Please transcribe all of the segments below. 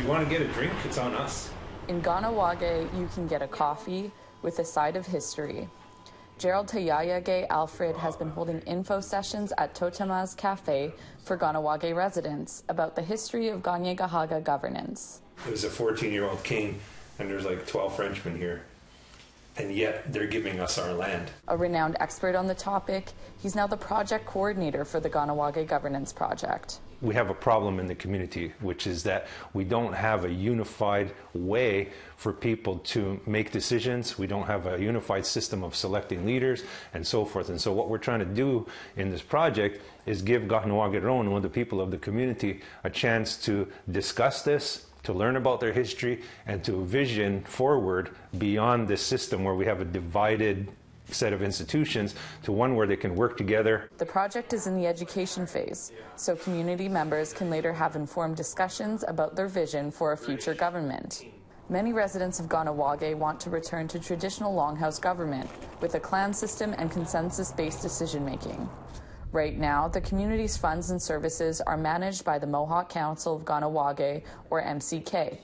you want to get a drink, it's on us. In Kahnawà, you can get a coffee with a side of history. Gerald Tayayage Alfred has been holding info sessions at Totema's Cafe for Kahnawà residents about the history of Kanien'kehá:ka governance. It was a 14-year-old king, and there's like 12 Frenchmen here. And yet they're giving us our land. A renowned expert on the topic, he's now the project coordinator for the Kahnawà Governance Project. We have a problem in the community, which is that we don't have a unified way for people to make decisions. We don't have a unified system of selecting leaders and so forth. And so what we're trying to do in this project is give Kahnawà Ron, one of the people of the community, a chance to discuss this, to learn about their history, and to vision forward beyond this system where we have a divided set of institutions to one where they can work together. The project is in the education phase, so community members can later have informed discussions about their vision for a future government. Many residents of Kahnawà want to return to traditional longhouse government with a clan system and consensus-based decision-making. Right now, the community's funds and services are managed by the Mohawk Council of Kahnawà, or MCK.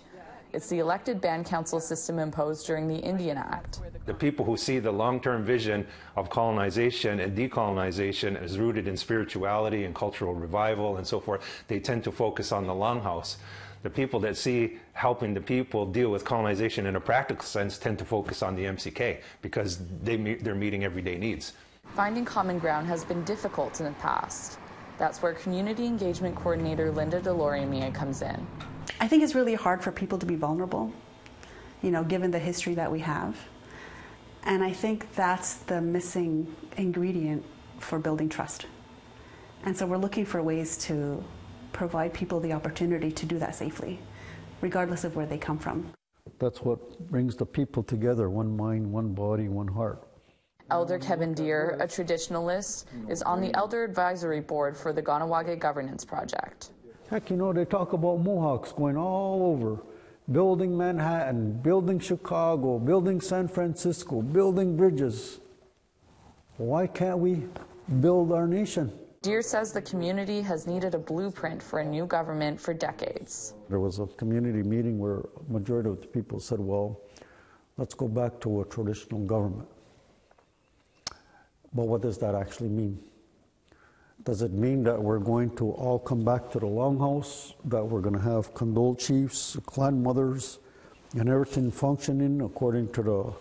It's the elected band council system imposed during the Indian Act. The people who see the long-term vision of colonization and decolonization as rooted in spirituality and cultural revival and so forth, they tend to focus on the longhouse. The people that see helping the people deal with colonization in a practical sense tend to focus on the MCK because they're meeting everyday needs. Finding common ground has been difficult in the past. That's where Community Engagement Coordinator Linda Delorier comes in. I think it's really hard for people to be vulnerable, given the history that we have. And I think that's the missing ingredient for building trust. And so we're looking for ways to provide people the opportunity to do that safely, regardless of where they come from. That's what brings the people together, one mind, one body, one heart. Elder Kevin Deere, a traditionalist, is on the Elder Advisory Board for the Kahnawà Governance Project. Heck, they talk about Mohawks going all over, building Manhattan, building Chicago, building San Francisco, building bridges. Why can't we build our nation? Deere says the community has needed a blueprint for a new government for decades. There was a community meeting where a majority of the people said, well, let's go back to a traditional government. But what does that actually mean? Does it mean that we're going to all come back to the longhouse, that we're going to have condole chiefs, clan mothers, and everything functioning according to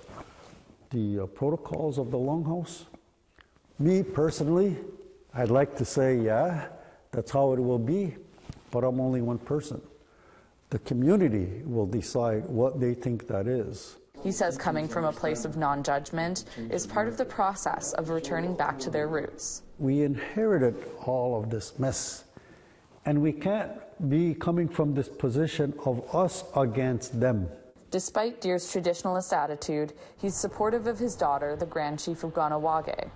the protocols of the longhouse? Me, personally, I'd like to say, yeah, that's how it will be, but I'm only one person. The community will decide what they think that is. He says coming from a place of non-judgment is part of the process of returning back to their roots. We inherited all of this mess, and we can't be coming from this position of us against them. Despite Deere's traditionalist attitude, he's supportive of his daughter, the Grand Chief of Kahnawà.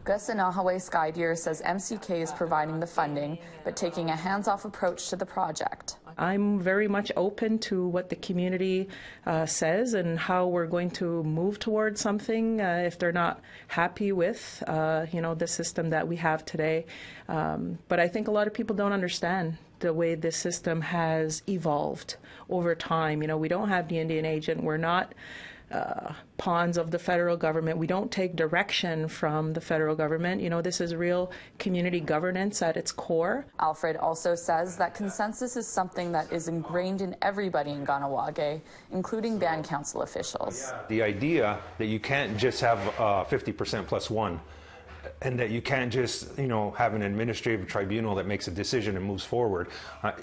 Gus Inahawe Skydeer says MCK is providing the funding, but taking a hands-off approach to the project. I'm very much open to what the community says and how we're going to move towards something if they're not happy with, the system that we have today. But I think a lot of people don't understand the way this system has evolved over time. We don't have the Indian agent. We're not pawns of the federal government. We don't take direction from the federal government. This is real community governance at its core. Alfred also says that consensus is something that is ingrained in everybody in Kahnawà, including band council officials. The idea that you can't just have 50% plus one, and that you can't just, have an administrative tribunal that makes a decision and moves forward,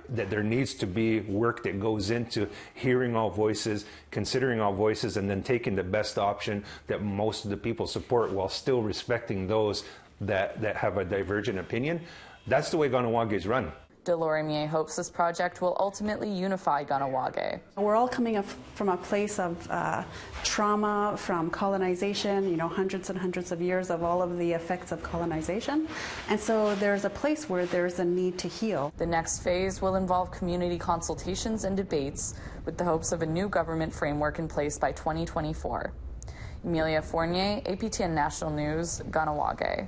that there needs to be work that goes into hearing all voices, considering all voices, and then taking the best option that most of the people support while still respecting those that have a divergent opinion. That's the way Kahnawà is run. Delorier hopes this project will ultimately unify Kahnawà. We're all coming up from a place of trauma from colonization, hundreds and hundreds of years of all of the effects of colonization. And so there's a place where there's a need to heal. The next phase will involve community consultations and debates with the hopes of a new government framework in place by 2024. Emilia Fournier, APTN National News, Kahnawà.